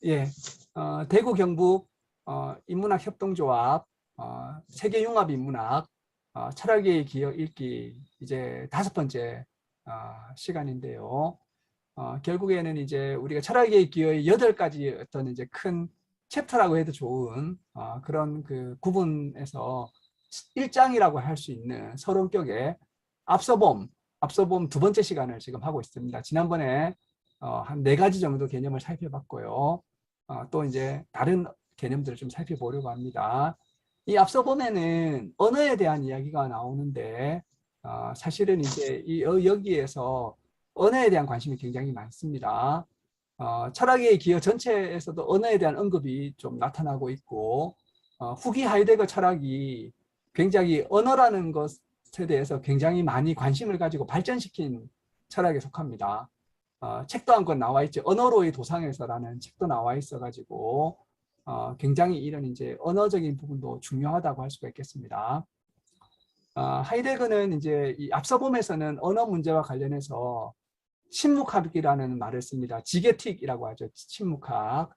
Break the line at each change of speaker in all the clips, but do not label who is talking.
예, 대구 경북 인문학 협동조합 세계융합인문학 철학의 기억 읽기 이제 5번째 시간인데요. 결국에는 이제 우리가 철학의 기여의 8가지 어떤 이제 큰 챕터라고 해도 좋은 그런 그 구분에서 1장이라고 할 수 있는 서론격의 앞서봄 2번째 시간을 지금 하고 있습니다. 지난번에 한 4가지 정도 개념을 살펴봤고요. 또 이제 다른 개념들을 좀 살펴보려고 합니다. 이 앞서 보면은 언어에 대한 이야기가 나오는데 사실은 이제 여기에서 언어에 대한 관심이 굉장히 많습니다. 철학의 기여 전체에서도 언어에 대한 언급이 좀 나타나고 있고 후기 하이데거 철학이 굉장히 언어라는 것에 대해서 굉장히 많이 관심을 가지고 발전시킨 철학에 속합니다. 책도 한 권 나와 있죠. 언어로의 도상에서라는 책도 나와 있어가지고 굉장히 이런 이제 언어적인 부분도 중요하다고 할 수가 있겠습니다. 하이데거는 이제 이 앞서 봄에서는 언어 문제와 관련해서 침묵학이라는 말을 씁니다. 지게틱이라고 하죠. 침묵학.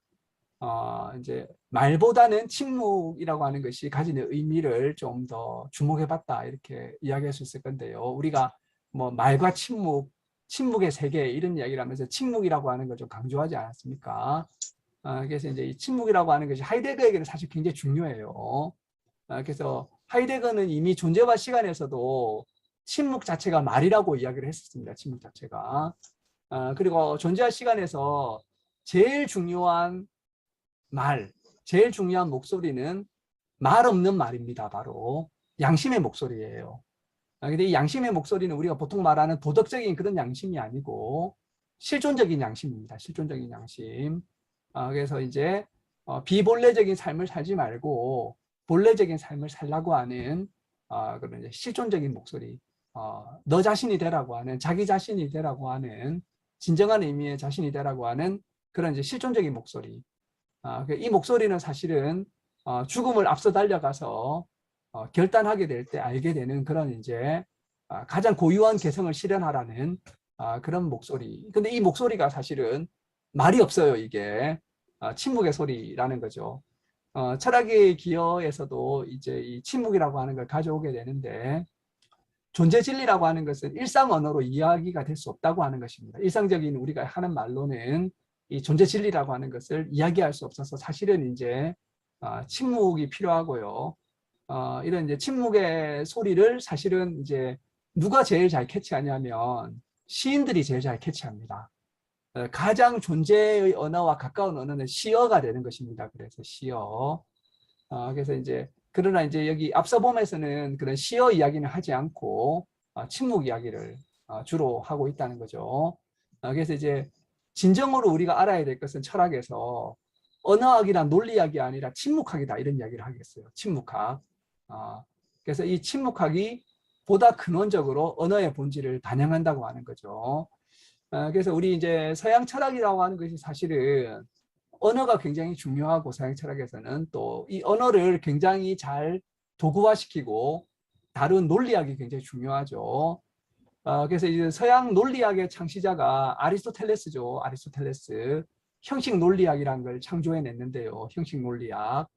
이제 말보다는 침묵이라고 하는 것이 가지는 의미를 좀 더 주목해봤다 이렇게 이야기할 수 있을 건데요. 우리가 뭐 말과 침묵, 침묵의 세계 이런 이야기를 하면서 침묵이라고 하는 걸 좀 강조하지 않았습니까? 그래서 이제 이 침묵이라고 하는 것이 하이데거에게는 사실 굉장히 중요해요. 그래서 하이데거는 이미 존재와 시간에서도 침묵 자체가 말이라고 이야기를 했었습니다. 침묵 자체가. 그리고 존재와 시간에서 제일 중요한 말, 제일 중요한 목소리는 말 없는 말입니다. 바로 양심의 목소리예요. 근데 이 양심의 목소리는 우리가 보통 말하는 도덕적인 그런 양심이 아니고 실존적인 양심입니다. 실존적인 양심. 그래서 이제 비본래적인 삶을 살지 말고 본래적인 삶을 살라고 하는 그런 이제 실존적인 목소리. 너 자신이 되라고 하는, 자기 자신이 되라고 하는, 진정한 의미의 자신이 되라고 하는 그런 이제 실존적인 목소리. 이 목소리는 사실은 죽음을 앞서 달려가서 결단하게 될 때 알게 되는 그런 이제 가장 고유한 개성을 실현하라는 그런 목소리. 근데 이 목소리가 사실은 말이 없어요. 이게 침묵의 소리라는 거죠. 철학의 기여에서도 이제 이 침묵이라고 하는 걸 가져오게 되는데 존재 진리라고 하는 것은 일상 언어로 이야기가 될 수 없다고 하는 것입니다. 일상적인 우리가 하는 말로는 이 존재 진리라고 하는 것을 이야기할 수 없어서 사실은 이제 침묵이 필요하고요. 이런 이제 침묵의 소리를 사실은 이제 누가 제일 잘 캐치하냐면 시인들이 제일 잘 캐치합니다. 가장 존재의 언어와 가까운 언어는 시어가 되는 것입니다. 그래서 시어. 그래서 이제 그러나 이제 여기 앞서 봄에서는 그런 시어 이야기는 하지 않고 침묵 이야기를 주로 하고 있다는 거죠. 그래서 이제 진정으로 우리가 알아야 될 것은 철학에서 언어학이란 논리학이 아니라 침묵학이다 이런 이야기를 하겠어요. 침묵학. 그래서 이 침묵학이 보다 근원적으로 언어의 본질을 반영한다고 하는 거죠. 그래서 우리 이제 서양 철학이라고 하는 것이 사실은 언어가 굉장히 중요하고 서양 철학에서는 또 이 언어를 굉장히 잘 도구화시키고 다룬 논리학이 굉장히 중요하죠. 그래서 이제 서양 논리학의 창시자가 아리스토텔레스죠. 아리스토텔레스. 형식 논리학이라는 걸 창조해냈는데요. 형식 논리학.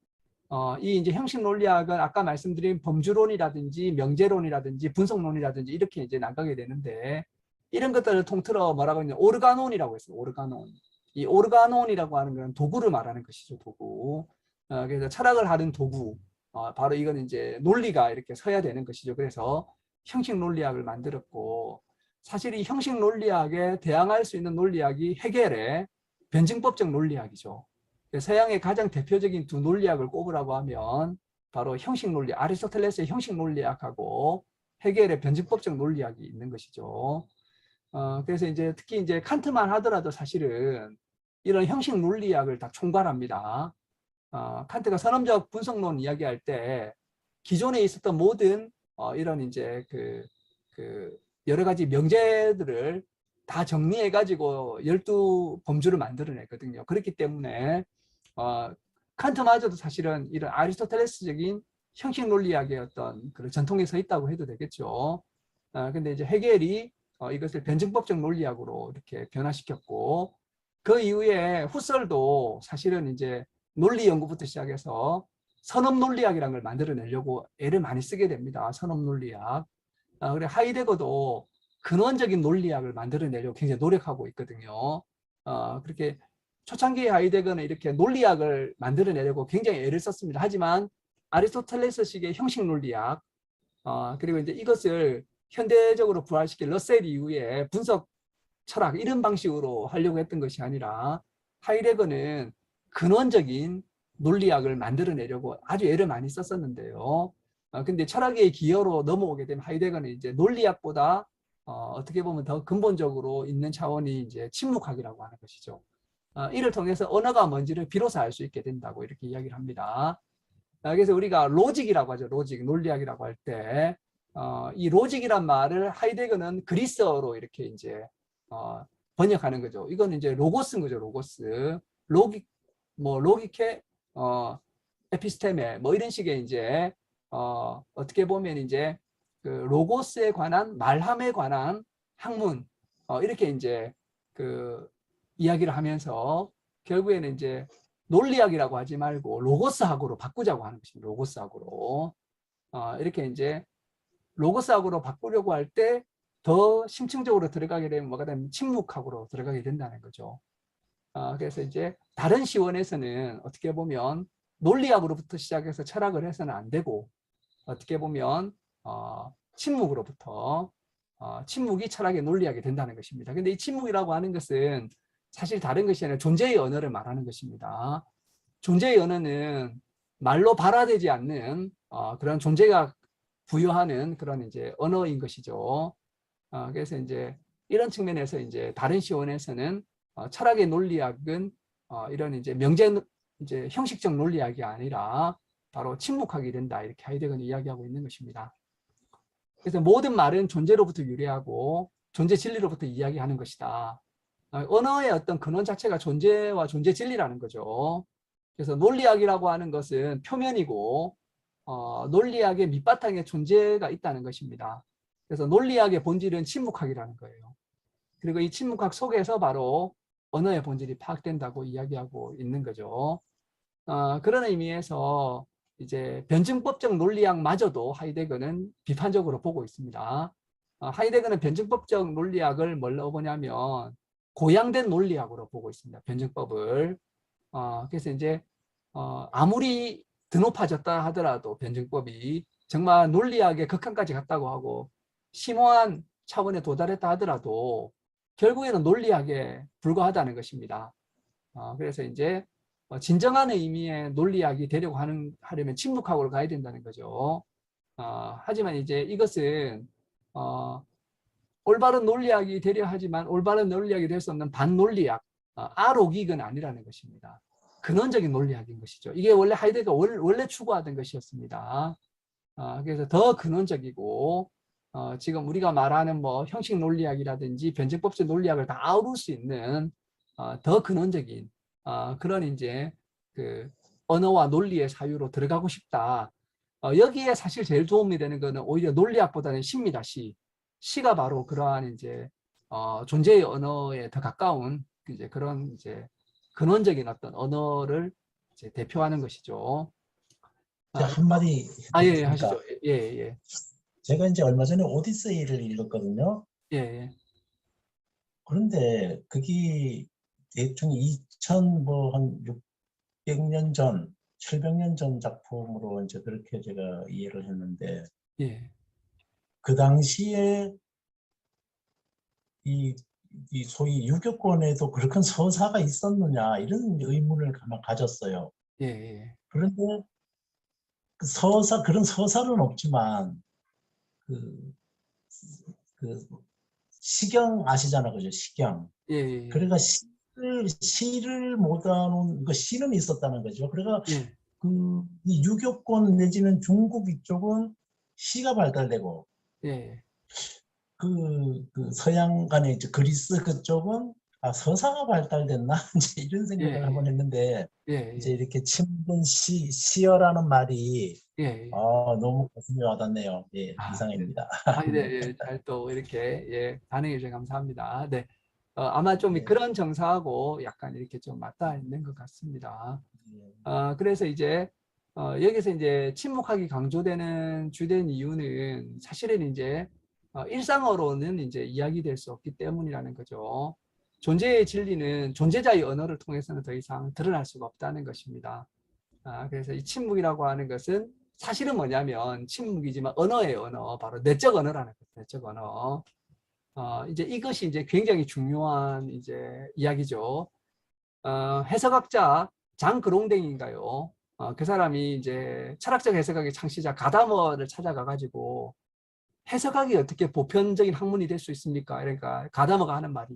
이 이제 형식 논리학은 아까 말씀드린 범주론이라든지 명제론이라든지 분석론이라든지 이렇게 이제 나가게 되는데 이런 것들을 통틀어 뭐라고 하냐 오르가논이라고 했어요. 오르가논. 이 오르가논이라고 하는 건 도구를 말하는 것이죠. 도구. 그래서 철학을 하는 도구. 바로 이건 이제 논리가 이렇게 서야 되는 것이죠. 그래서 형식 논리학을 만들었고 사실 이 형식 논리학에 대항할 수 있는 논리학이 헤겔의 변증법적 논리학이죠. 서양의 가장 대표적인 두 논리학을 꼽으라고 하면 바로 형식 논리, 아리스토텔레스의 형식 논리학하고 헤겔의 변증법적 논리학이 있는 것이죠. 그래서 이제 특히 이제 칸트만 하더라도 사실은 이런 형식 논리학을 다 총괄합니다. 칸트가 선험적 분석론 이야기할 때 기존에 있었던 모든 이런 이제 그 여러 가지 명제들을 다 정리해가지고 12범주를 만들어냈거든요. 그렇기 때문에 칸트마저도 사실은 이런 아리스토텔레스적인 형식 논리학의 어떤 그런 전통에 서 있다고 해도 되겠죠. 근데 이제 헤겔이 이것을 변증법적 논리학으로 이렇게 변화시켰고 그 이후에 후설도 사실은 이제 논리 연구부터 시작해서 선업 논리학이라는 걸 만들어내려고 애를 많이 쓰게 됩니다. 선업 논리학. 그래 하이데거도 근원적인 논리학을 만들어내려고 굉장히 노력하고 있거든요. 그렇게 초창기 하이데거는 이렇게 논리학을 만들어내려고 굉장히 애를 썼습니다. 하지만 아리스토텔레스식의 형식 논리학, 그리고 이제 이것을 현대적으로 부활시킨 러셀 이후에 분석 철학 이런 방식으로 하려고 했던 것이 아니라 하이데거는 근원적인 논리학을 만들어내려고 아주 애를 많이 썼었는데요. 근데 철학의 기여로 넘어오게 되면 하이데거는 이제 논리학보다 어떻게 보면 더 근본적으로 있는 차원이 이제 침묵학이라고 하는 것이죠. 이를 통해서 언어가 뭔지를 비로소 알 수 있게 된다고 이렇게 이야기를 합니다. 그래서 우리가 로직이라고 하죠. 로직, 논리학이라고 할 때, 이 로직이란 말을 하이데거는 그리스어로 이렇게 이제 번역하는 거죠. 이거는 이제 로고스인 거죠. 로고스, 로기, 뭐 로기케, 에피스테메, 뭐 이런 식의 이제 어떻게 보면 이제 그 로고스에 관한 말함에 관한 학문, 이렇게 이제 그 이야기를 하면서 결국에는 이제 논리학이라고 하지 말고 로고스학으로 바꾸자고 하는 것입니다. 로고스학으로. 이렇게 이제 로고스학으로 바꾸려고 할 때 더 심층적으로 들어가게 되면 뭐가 되면 침묵학으로 들어가게 된다는 거죠. 그래서 이제 다른 시원에서는 어떻게 보면 논리학으로부터 시작해서 철학을 해서는 안 되고 어떻게 보면 침묵으로부터 침묵이 철학의 논리학이 된다는 것입니다. 근데 이 침묵이라고 하는 것은 사실 다른 것이 아니라 존재의 언어를 말하는 것입니다. 존재의 언어는 말로 발화되지 않는 그런 존재가 부여하는 그런 이제 언어인 것이죠. 그래서 이제 이런 측면에서 이제 다른 시원에서는 철학의 논리학은 이런 이제 명제 이제 형식적 논리학이 아니라 바로 침묵학이 된다 이렇게 하이데거는 이야기하고 있는 것입니다. 그래서 모든 말은 존재로부터 유래하고 존재 진리로부터 이야기하는 것이다. 언어의 어떤 근원 자체가 존재와 존재 진리라는 거죠. 그래서 논리학이라고 하는 것은 표면이고 논리학의 밑바탕에 존재가 있다는 것입니다. 그래서 논리학의 본질은 침묵학이라는 거예요. 그리고 이 침묵학 속에서 바로 언어의 본질이 파악된다고 이야기하고 있는 거죠. 그런 의미에서 이제 변증법적 논리학마저도 하이데거는 비판적으로 보고 있습니다. 하이데거는 변증법적 논리학을 뭘로 보냐면 고양된 논리학으로 보고 있습니다. 변증법을. 그래서 이제 아무리 드높아졌다 하더라도 변증법이 정말 논리학의 극한까지 갔다고 하고 심오한 차원에 도달했다 하더라도 결국에는 논리학에 불과하다는 것입니다. 그래서 이제 진정한 의미의 논리학이 되려고 하려면 침묵학으로 가야 된다는 거죠. 하지만 이제 이것은 올바른 논리학이 되려 하지만 올바른 논리학이 될 수 없는 반논리학, 아로기익은 아니라는 것입니다. 근원적인 논리학인 것이죠. 이게 원래 하이데거가 원래 추구하던 것이었습니다. 그래서 더 근원적이고 지금 우리가 말하는 뭐 형식 논리학이라든지 변증법적 논리학을 다 아우를 수 있는 더 근원적인 그런 이제 그 언어와 논리의 사유로 들어가고 싶다. 여기에 사실 제일 도움이 되는 것은 오히려 논리학보다는 시입니다. 시. 시가 바로 그러한 이제 존재의 언어에 더 가까운 이제 그런 이제 근원적인 어떤 언어를 이제 대표하는 것이죠.
제가 한마디
예,
해도
하시죠.
됩니까?
예, 예,
제가 이제 얼마 전에 오디세이를 읽었거든요.
예, 예,
그런데 그게 대충 2000 뭐 한 600년 전, 700년 전 작품으로 이제 그렇게 제가 이해를 했는데
예,
그 당시에 이, 이 소위 유교권에도 그렇게 서사가 있었느냐 이런 의문을 가만 가졌어요.
예, 예,
그런데 그 그런 서사는 없지만 그, 그 시경 아시잖아, 그죠? 시경.
예, 예,
그러니까 시를 못하는 그 시는 있었다는 거죠. 그러니까
예,
이 유교권 내지는 중국 이쪽은 시가 발달되고
예,
그 서양 간의 이제 그리스 그쪽은 서사가 발달됐나 이제 이런
예,
생각을 한번
예,
했는데
예,
이제
예,
이렇게 친분 시어라는 말이
예, 예.
너무 가슴에 와닿네요. 예,
네.
이상입니다.
네,
네.
예, 잘 또 이렇게 예, 반응해 주셔서 감사합니다. 네. 아마 좀
네.
그런 정서하고 약간 이렇게 좀 맞닿아 있는 것 같습니다.
네.
그래서 이제 여기서 이제 침묵하기 강조되는 주된 이유는 사실은 이제 일상어로는 이제 이야기될 수 없기 때문이라는 거죠. 존재의 진리는 존재자의 언어를 통해서는 더 이상 드러날 수가 없다는 것입니다. 그래서 이 침묵이라고 하는 것은 사실은 뭐냐면 침묵이지만 언어의 언어, 바로 내적 언어라는 거죠. 내적 언어. 이제 이것이 이제 굉장히 중요한 이제 이야기죠. 해석학자 장그롱댕인가요? 그 사람이 이제 철학적 해석학의 창시자 가다머를 찾아가 가지고 해석학이 어떻게 보편적인 학문이 될 수 있습니까? 그러니까 가다머가 하는 말이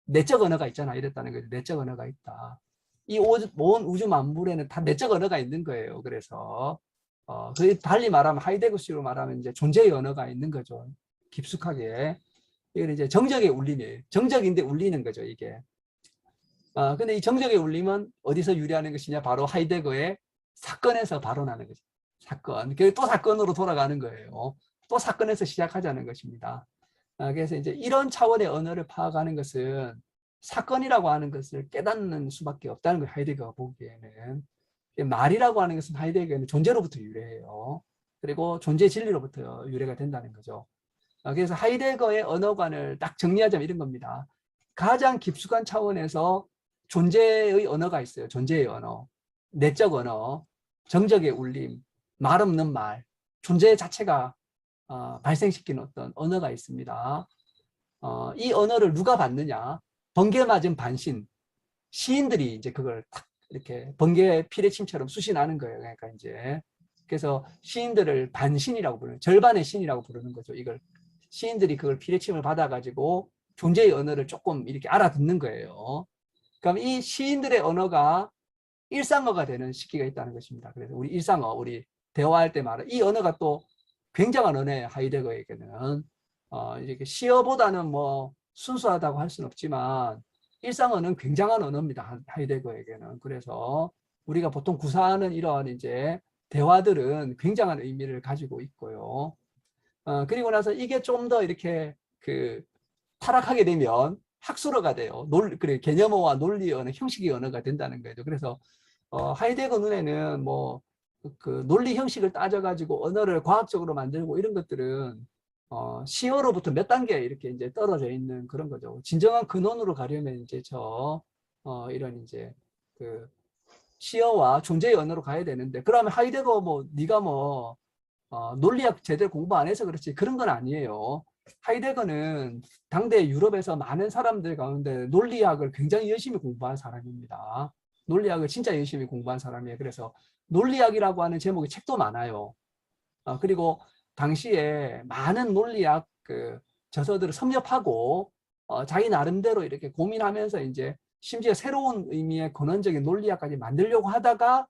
내적 언어가 있잖아 이랬다는 거죠. 내적 언어가 있다. 이 온 우주 만물에는 다 내적 언어가 있는 거예요. 그래서 그 달리 말하면 하이데거식으로 말하면 이제 존재의 언어가 있는 거죠. 깊숙하게. 이건 이제 정적의 울림이에요. 정적인데 울리는 거죠, 이게. 근데 이 정적의 울림은 어디서 유래하는 것이냐? 바로 하이데거의 사건에서 바로 나는 거죠. 사건. 또 사건으로 돌아가는 거예요. 또 사건에서 시작하자는 것입니다. 그래서 이제 이런 차원의 언어를 파악하는 것은 사건이라고 하는 것을 깨닫는 수밖에 없다는 거예요. 하이데거가 보기에는. 말이라고 하는 것은 하이데거에는 존재로부터 유래해요. 그리고 존재 진리로부터 유래가 된다는 거죠. 그래서 하이데거의 언어관을 딱 정리하자면 이런 겁니다. 가장 깊숙한 차원에서 존재의 언어가 있어요. 존재의 언어, 내적 언어, 정적의 울림, 말 없는 말, 존재 자체가 발생시키는 어떤 언어가 있습니다. 이 언어를 누가 받느냐? 번개 맞은 반신, 시인들이 이제 그걸 딱 이렇게 번개 피레침처럼 수신하는 거예요. 그러니까 이제 그래서 시인들을 반신이라고 부르는, 절반의 신이라고 부르는 거죠. 이걸 시인들이 그걸 피레침을 받아가지고 존재의 언어를 조금 이렇게 알아듣는 거예요. 그럼 이 시인들의 언어가 일상어가 되는 시기가 있다는 것입니다. 그래서 우리 일상어, 우리 대화할 때 말은 이 언어가 또 굉장한 언어예요. 하이데거에게는. 이렇게 시어보다는 뭐 순수하다고 할 수는 없지만 일상어는 굉장한 언어입니다. 하이데거에게는. 그래서 우리가 보통 구사하는 이런 이제 대화들은 굉장한 의미를 가지고 있고요. 그리고 나서 이게 좀 더 이렇게 그 타락하게 되면 학술어가 돼요. 그래, 개념어와 논리 언어, 형식의 언어가 된다는 거죠. 그래서 하이데거 눈에는 뭐 그 논리 형식을 따져가지고 언어를 과학적으로 만들고 이런 것들은 시어로부터 몇 단계 이렇게 이제 떨어져 있는 그런 거죠. 진정한 근원으로 가려면 이제 이런 이제 그 시어와 존재의 언어로 가야 되는데, 그러면 하이데거 뭐 네가 뭐 논리학 제대로 공부 안 해서 그렇지 그런 건 아니에요. 하이데거는 당대 유럽에서 많은 사람들 가운데 논리학을 굉장히 열심히 공부한 사람입니다. 논리학을 진짜 열심히 공부한 사람이에요. 그래서 논리학이라고 하는 제목의 책도 많아요. 그리고 당시에 많은 논리학 그 저서들을 섭렵하고 자기 나름대로 이렇게 고민하면서 이제 심지어 새로운 의미의 근원적인 논리학까지 만들려고 하다가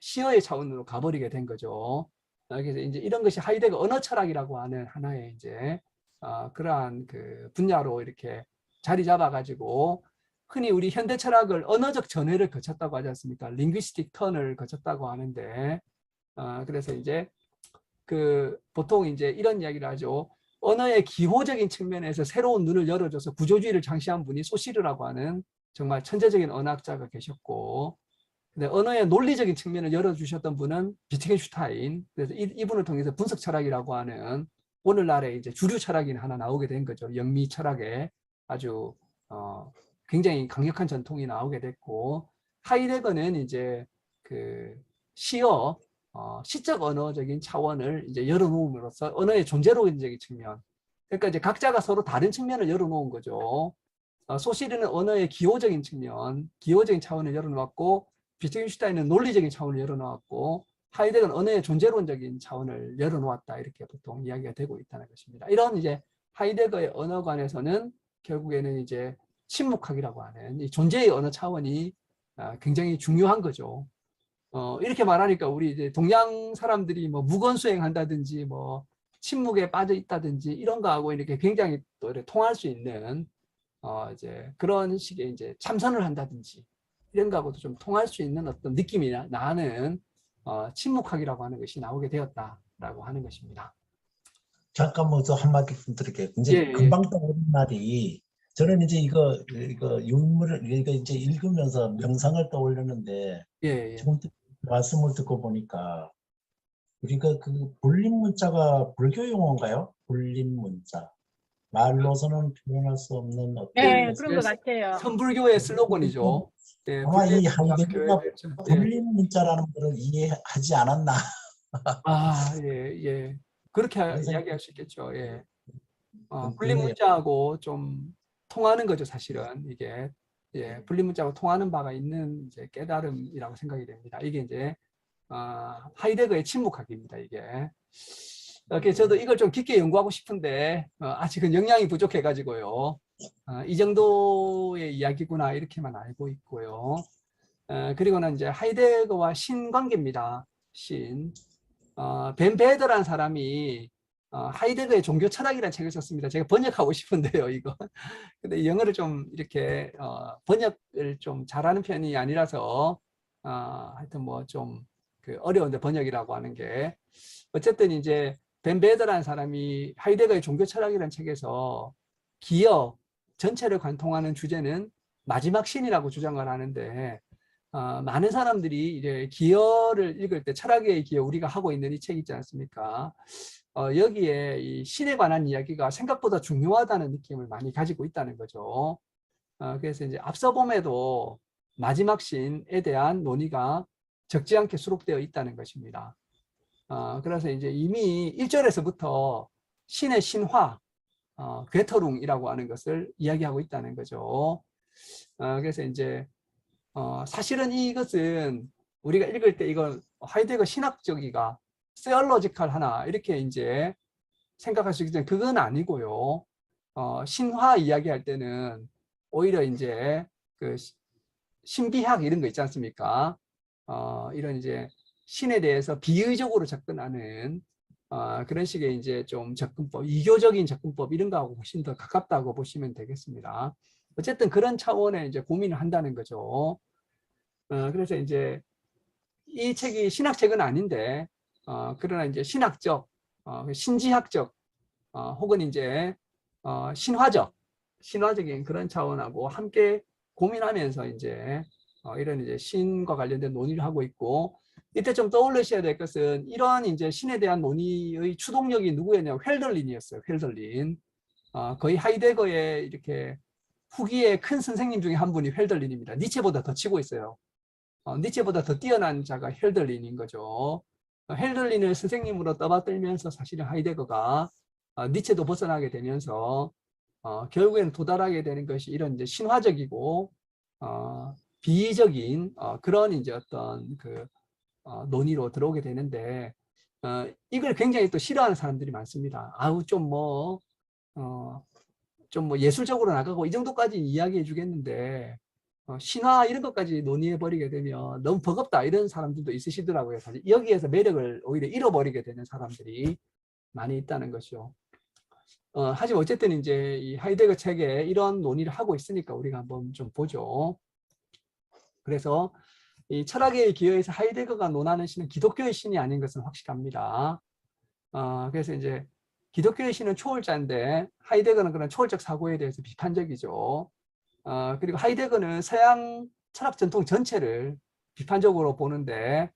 시어의 차원으로 가버리게 된 거죠. 그래서 이제 이런 것이 하이데거 언어 철학이라고 하는 하나의 이제 그러한 그 분야로 이렇게 자리 잡아가지고 흔히 우리 현대 철학을 언어적 전회를 거쳤다고 하지 않습니까? 링귀스틱 턴을 거쳤다고 하는데 그래서 이제 그 보통 이제 이런 이야기를 하죠. 언어의 기호적인 측면에서 새로운 눈을 열어줘서 구조주의를 창시한 분이 소시르라고 하는 정말 천재적인 언어학자가 계셨고, 근데 언어의 논리적인 측면을 열어주셨던 분은 비트겐슈타인. 그래서 이분을 통해서 분석 철학이라고 하는 오늘날의 이제 주류 철학이 하나 나오게 된 거죠. 영미 철학에 아주 굉장히 강력한 전통이 나오게 됐고, 하이데거는 이제 그 시어 시적 언어적인 차원을 이제 열어놓음으로써 언어의 존재론적인 측면. 그러니까 이제 각자가 서로 다른 측면을 열어놓은 거죠. 소시르는 언어의 기호적인 측면, 기호적인 차원을 열어놓았고, 비트겐슈타인은 논리적인 차원을 열어놓았고, 하이데거는 언어의 존재론적인 차원을 열어놓았다. 이렇게 보통 이야기가 되고 있다는 것입니다. 이런 이제 하이데거의 언어관에서는 결국에는 이제 침묵학이라고 하는 이 존재의 언어 차원이 굉장히 중요한 거죠. 이렇게 말하니까 우리 이제 동양 사람들이 뭐 무건수행 한다든지 뭐 침묵에 빠져 있다든지 이런 거하고 이렇게 굉장히 또 이렇게 통할 수 있는 이제 그런 식의 이제 참선을 한다든지 이런 거하고도 좀 통할 수 있는 어떤 느낌이 나는 침묵학이라고 하는 것이 나오게 되었다라고 하는 것입니다.
잠깐 뭐저 한마디 좀 드릴게요.
예,
굉장히
예.
금방 떠오른 말이 저는 이제 이거 유물을 이거 이제 읽으면서 명상을 떠올렸는데
예, 예.
지금 말씀을 듣고 보니까 우리가 그 불림 문자가 불교 용어인가요? 불림 문자. 말로서는 표현할 수 없는
네,
어떤
그런 것 같아요.
선불교의 슬로건이죠. 예,
아마 이
불림문자
하이데거가
교회를 예.
불림 문자라는 것을 이해하지 않았나
아, 예, 예. 그렇게
그런 생각이
이야기할 수 있겠죠. 예.
좀
불림
드네요.
문자하고 좀 통하는 거죠, 사실은 이게. 예, 불림 문자하고 통하는 바가 있는 이제 깨달음이라고 생각이 됩니다. 이게 이제 하이데거의 침묵학입니다, 이게. 이렇게 저도 이걸 좀 깊게 연구하고 싶은데 아직은 역량이 부족해가지고요. 이 정도의 이야기구나 이렇게만 알고 있고요. 그리고는 이제 하이데거와 신 관계입니다. 신. 벤 베더라는 사람이 하이데거의 종교 철학이라는 책을 썼습니다. 제가 번역하고 싶은데요, 이거. 근데 영어를 좀 이렇게 번역을 좀 잘하는 편이 아니라서 하여튼 뭐 좀 그 어려운데 번역이라고 하는 게 어쨌든 이제 벤 베더라는 사람이 하이데거의 종교 철학이라는 책에서 기어 전체를 관통하는 주제는 마지막 신이라고 주장을 하는데 많은 사람들이 이제 기어를 읽을 때 철학의 기어 우리가 하고 있는 이 책 있지 않습니까? 여기에 이 신에 관한 이야기가 생각보다 중요하다는 느낌을 많이 가지고 있다는 거죠. 그래서 이제 앞서 봄에도 마지막 신에 대한 논의가 적지 않게 수록되어 있다는 것입니다. 그래서 이제 이미 1절에서부터 신의 신화, 괴터룽이라고 하는 것을 이야기하고 있다는 거죠. 그래서 이제 사실은 이것은 우리가 읽을 때 이건 하이데거 신학적이가 세얼로지컬 하나 이렇게 이제 생각할 수 있기 때문에 그건 아니고요. 신화 이야기할 때는 오히려 이제 그 신비학 이런 거 있지 않습니까? 이런 이제 신에 대해서 비의적으로 접근하는 그런 식의 이제 좀 접근법, 이교적인 접근법 이런 거하고 훨씬 더 가깝다고 보시면 되겠습니다. 어쨌든 그런 차원의 이제 고민을 한다는 거죠. 그래서 이제 이 책이 신학책은 아닌데, 그러나 이제 신학적, 신지학적, 혹은 이제 신화적인 그런 차원하고 함께 고민하면서 이제 이런 이제 신과 관련된 논의를 하고 있고, 이때 좀 떠올리셔야 될 것은 이러한 이제 신에 대한 논의의 추동력이 누구였냐면 헬덜린이었어요. 헬덜린. 거의 하이데거의 이렇게 후기의 큰 선생님 중에 한 분이 헬덜린입니다. 니체보다 더 치고 있어요. 니체보다 더 뛰어난 자가 헬덜린인 거죠. 헬덜린을 선생님으로 떠받들면서 사실은 하이데거가 니체도 벗어나게 되면서 결국에는 도달하게 되는 것이 이런 이제 신화적이고 비이적인 그런 이제 어떤 그 논의로 들어오게 되는데 이걸 굉장히 또 싫어하는 사람들이 많습니다. 아우 좀 뭐 예술적으로 나가고 이 정도까지 이야기해 주겠는데 신화 이런 것까지 논의해 버리게 되면 너무 버겁다 이런 사람들도 있으시더라고요. 사실 여기에서 매력을 오히려 잃어버리게 되는 사람들이 많이 있다는 것이죠. 하지만 어쨌든 이제 이 하이데거 책에 이런 논의를 하고 있으니까 우리가 한번 좀 보죠. 그래서 이 철학의 기여에서 하이데거가 논하는 신은 기독교의 신이 아닌 것은 확실합니다. 그래서 이제 기독교의 신은 초월자인데 하이데거는 그런 초월적 사고에 대해서 비판적이죠. 그리고 하이데거는 서양 철학 전통 전체를 비판적으로 보는데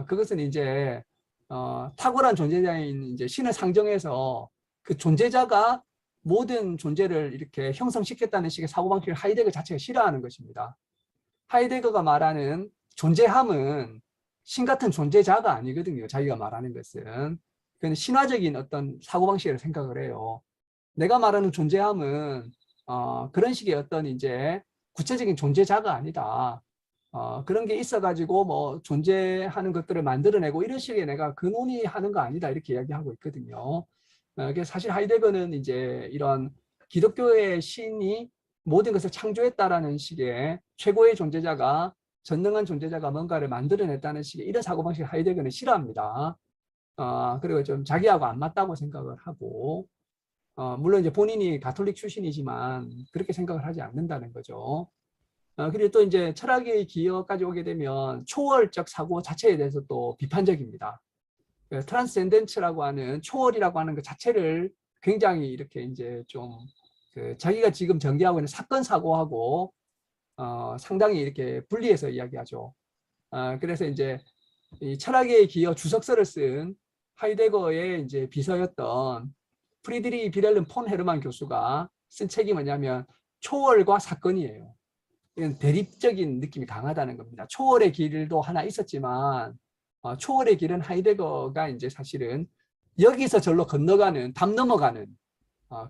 그것은 이제 탁월한 존재자인 이제 신을 상정해서 그 존재자가 모든 존재를 이렇게 형성시켰다는 식의 사고방식을 하이데거 자체가 싫어하는 것입니다. 하이데거가 말하는 존재함은 신 같은 존재자가 아니거든요. 자기가 말하는 것은. 그건 신화적인 어떤 사고방식이라고 생각을 해요. 내가 말하는 존재함은 그런 식의 어떤 이제 구체적인 존재자가 아니다. 그런 게 있어가지고 뭐 존재하는 것들을 만들어내고 이런 식의 내가 근원이하는 거 아니다 이렇게 이야기하고 있거든요. 그래서 사실 하이데거는 이제 이런 기독교의 신이 모든 것을 창조했다라는 식의 최고의 존재자가 전능한 존재자가 뭔가를 만들어냈다는 식의 이런 사고방식을 하이데거는 싫어합니다. 그리고 좀 자기하고 안 맞다고 생각을 하고 물론 이제 본인이 가톨릭 출신이지만 그렇게 생각을 하지 않는다는 거죠. 그리고 또 이제 철학의 기여까지 오게 되면 초월적 사고 자체에 대해서 또 비판적입니다. 트랜스cenden츠라고 하는 초월이라고 하는 것 자체를 굉장히 이렇게 이제 좀 그 자기가 지금 전개하고 있는 사건 사고하고 상당히 이렇게 분리해서 이야기하죠. 그래서 이제 이 철학의 기여 주석서를 쓴 하이데거의 이제 비서였던 프리드리히 빌헬름 폰 헤르만 교수가 쓴 책이 뭐냐면 초월과 사건이에요. 이건 대립적인 느낌이 강하다는 겁니다. 초월의 길도 하나 있었지만 초월의 길은 하이데거가 이제 사실은 여기서 절로 건너가는 담 넘어가는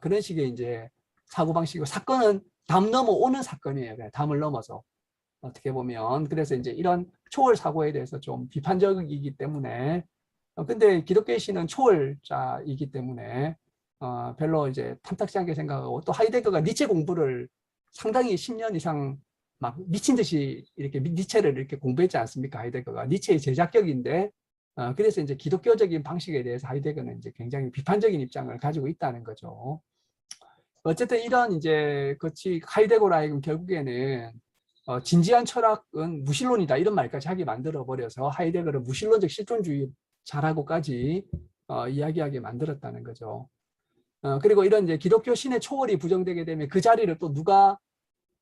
그런 식의 이제 사고방식이고 사건은 담 넘어오는 사건이에요. 그냥 담을 넘어서 어떻게 보면 그래서 이제 이런 초월 사고에 대해서 좀 비판적이기 때문에 근데 기독교의 신은 초월자이기 때문에 별로 이제 탐탁지 않게 생각하고 또 하이데거가 니체 공부를 상당히 10년 이상 막 미친 듯이 이렇게 니체를 이렇게 공부했지 않습니까? 하이데거가 니체의 제자격인데 그래서 이제 기독교적인 방식에 대해서 하이데거는 이제 굉장히 비판적인 입장을 가지고 있다는 거죠. 어쨌든 이런 이제 그치 하이데거라 하여금 결국에는 진지한 철학은 무신론이다 이런 말까지 하게 만들어 버려서 하이데거를 무신론적 실존주의 자라고까지 이야기하게 만들었다는 거죠. 그리고 이런 이제 기독교 신의 초월이 부정되게 되면 그 자리를 또 누가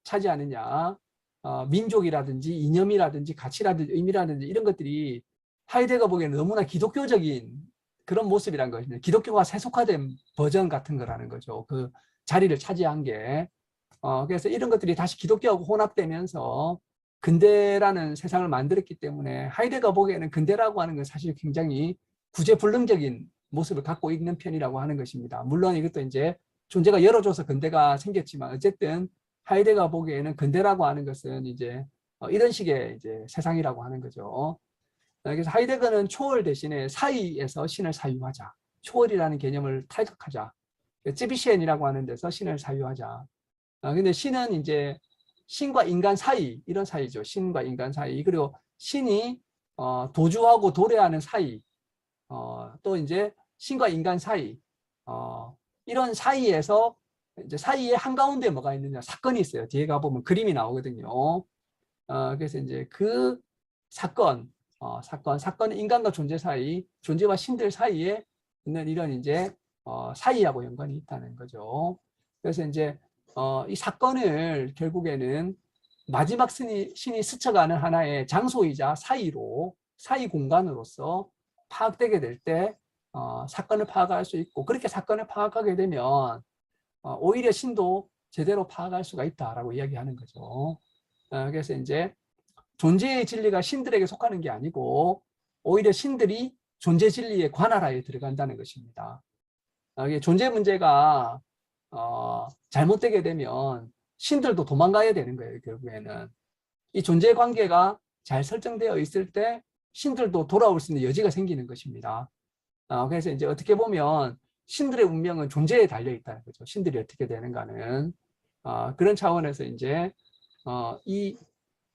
차지하느냐? 민족이라든지 이념이라든지 가치라든지 의미라든지 이런 것들이 하이데거 보기에는 너무나 기독교적인 그런 모습이란 것입니다. 기독교가 세속화된 버전 같은 거라는 거죠. 그 자리를 차지한 게. 그래서 이런 것들이 다시 기독교하고 혼합되면서 근대라는 세상을 만들었기 때문에 하이데거 보기에는 근대라고 하는 건 사실 굉장히 구제불능적인 모습을 갖고 있는 편이라고 하는 것입니다. 물론 이것도 이제 존재가 열어줘서 근대가 생겼지만 어쨌든 하이데거 보기에는 근대라고 하는 것은 이제 이런 식의 이제 세상이라고 하는 거죠. 그래서 하이데거는 초월 대신에 사이에서 신을 사유하자. 초월이라는 개념을 탈각하자. 쯔비시엔이라고 하는 데서 신을 사유하자. 근데 신은 이제 신과 인간 사이, 이런 사이죠. 신과 인간 사이. 그리고 신이 도주하고 도래하는 사이. 또 이제 신과 인간 사이. 이런 사이에서 이제 사이에 한가운데 뭐가 있느냐. 사건이 있어요. 뒤에 가보면 그림이 나오거든요. 그래서 이제 그 사건은 인간과 존재 사이, 존재와 신들 사이에 있는 이런 이제 사이하고 연관이 있다는 거죠. 그래서 이제 이 사건을 결국에는 마지막 신이 스쳐가는 하나의 장소이자 사이 공간으로서 파악되게 될 때 사건을 파악할 수 있고 그렇게 사건을 파악하게 되면 오히려 신도 제대로 파악할 수가 있다라고 이야기하는 거죠. 그래서 이제 존재의 진리가 신들에게 속하는 게 아니고 오히려 신들이 존재 진리의 관할하에 들어간다는 것입니다. 이게 존재 문제가 잘못되게 되면 신들도 도망가야 되는 거예요. 결국에는 이 존재 관계가 잘 설정되어 있을 때 신들도 돌아올 수 있는 여지가 생기는 것입니다. 그래서 이제 어떻게 보면 신들의 운명은 존재에 달려 있다는 거죠. 신들이 어떻게 되는가는 그런 차원에서 이제 이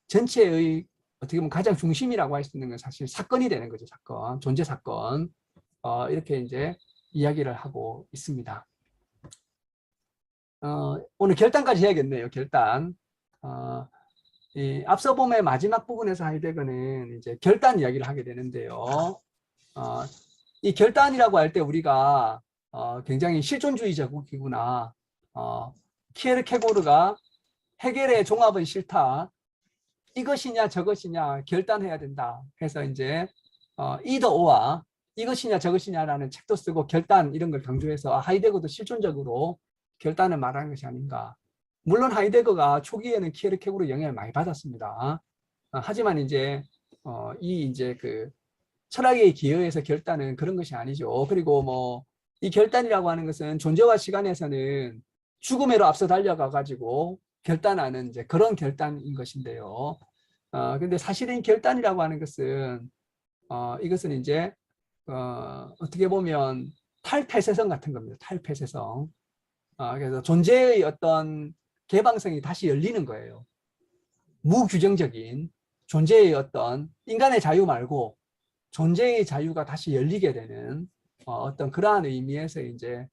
전체의 어떻게 보면 가장 중심이라고 할 수 있는 건 사실 사건이 되는 거죠. 사건, 존재 사건. 이렇게 이제 이야기를 하고 있습니다. 오늘 결단까지 해야겠네요. 결단. 이 앞서 보면 마지막 부분에서 하이데거는 이제 결단 이야기를 하게 되는데요. 이 결단이라고 할 때 우리가 굉장히 실존주의적이구나. 키에르케고르가 해결의 종합은 싫다. 이것이냐 저것이냐 결단해야 된다. 그래서 이제 either or와 이것이냐 저것이냐라는 책도 쓰고 결단 이런 걸 강조해서 하이데거도 실존적으로 결단을 말하는 것이 아닌가. 물론 하이데거가 초기에는 키에르케고르 영향을 많이 받았습니다. 하지만 이제 이 이제 그 철학의 기여에서 결단은 그런 것이 아니죠. 그리고 뭐 이 결단이라고 하는 것은 존재와 시간에서는 죽음으로 앞서 달려가 가지고 결단하는 이제 그런 결단인 것인데요. 근데 사실은 결단이라고 하는 것은 이것은 이제 어떻게 보면 탈폐쇄성 같은 겁니다. 탈폐쇄성. 그래서 존재의 어떤 개방성이 다시 열리는 거예요. 무규정적인 존재의 어떤 인간의 자유 말고 존재의 자유가 다시 열리게 되는 어떤 그러한 의미에서 이제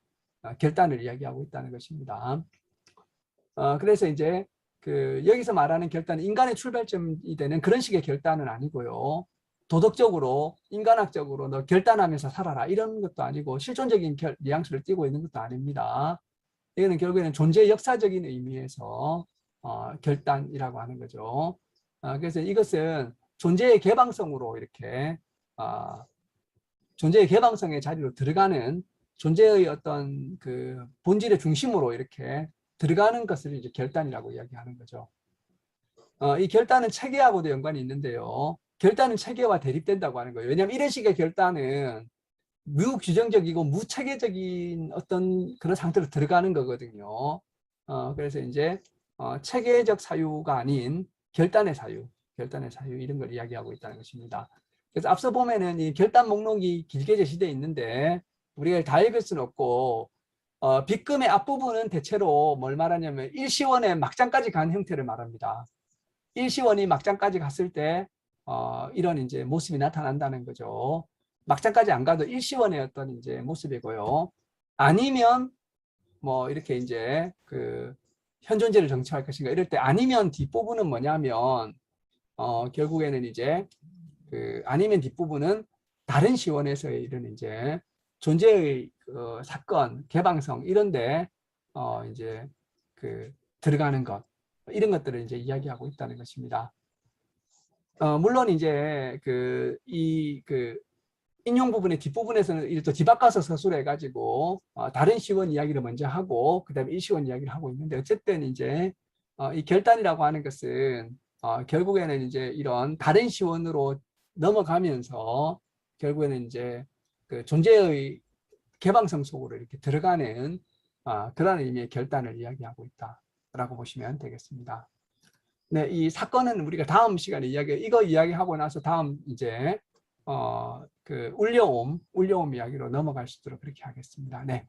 결단을 이야기하고 있다는 것입니다. 그래서 이제 그 여기서 말하는 결단은 인간의 출발점이 되는 그런 식의 결단은 아니고요. 도덕적으로 인간학적으로 너 결단하면서 살아라 이런 것도 아니고 실존적인 뉘앙스를 띠고 있는 것도 아닙니다. 이거는 결국에는 존재의 역사적인 의미에서 결단이라고 하는 거죠. 그래서 이것은 존재의 개방성으로 이렇게 존재의 개방성의 자리로 들어가는 존재의 어떤 그 본질의 중심으로 이렇게 들어가는 것을 이제 결단이라고 이야기하는 거죠. 이 결단은 체계하고도 연관이 있는데요. 결단은 체계와 대립된다고 하는 거예요. 왜냐하면 이런 식의 결단은 무규정적이고 무체계적인 어떤 그런 상태로 들어가는 거거든요. 그래서 이제 체계적 사유가 아닌 결단의 사유 이런 걸 이야기하고 있다는 것입니다. 그래서 앞서 보면은 이 결단 목록이 길게 제시되어 있는데 우리가 다 읽을 수는 없고 빗금의 앞부분은 대체로 뭘 말하냐면 일시원의 막장까지 간 형태를 말합니다. 일시원이 막장까지 갔을 때 이런 이제 모습이 나타난다는 거죠. 막장까지 안 가도 일시원의 어떤 이제 모습이고요. 아니면 뭐 이렇게 이제 그 현존재를 정치할 것인가 이럴 때 아니면 뒷부분은 뭐냐면 결국에는 이제 그 아니면 뒷부분은 다른 시원에서의 이런 이제 존재의 사건, 개방성 이런데 이제 그 들어가는 것 이런 것들을 이제 이야기하고 있다는 것입니다. 물론 이제 그 인용 부분의 뒷부분에서는 또 뒤바꿔서 서술을 해가지고 다른 시원 이야기를 먼저 하고 그다음에 이 시원 이야기를 하고 있는데 어쨌든 이제 이 결단이라고 하는 것은 결국에는 이제 이런 다른 시원으로 넘어가면서 결국에는 이제 그 존재의 개방성 속으로 이렇게 들어가는 그런 의미의 결단을 이야기하고 있다라고 보시면 되겠습니다. 네, 이 사건은 우리가 다음 시간에 이거 이야기하고 나서 다음 이제 그 울려옴 이야기로 넘어갈 수 있도록 그렇게 하겠습니다. 네.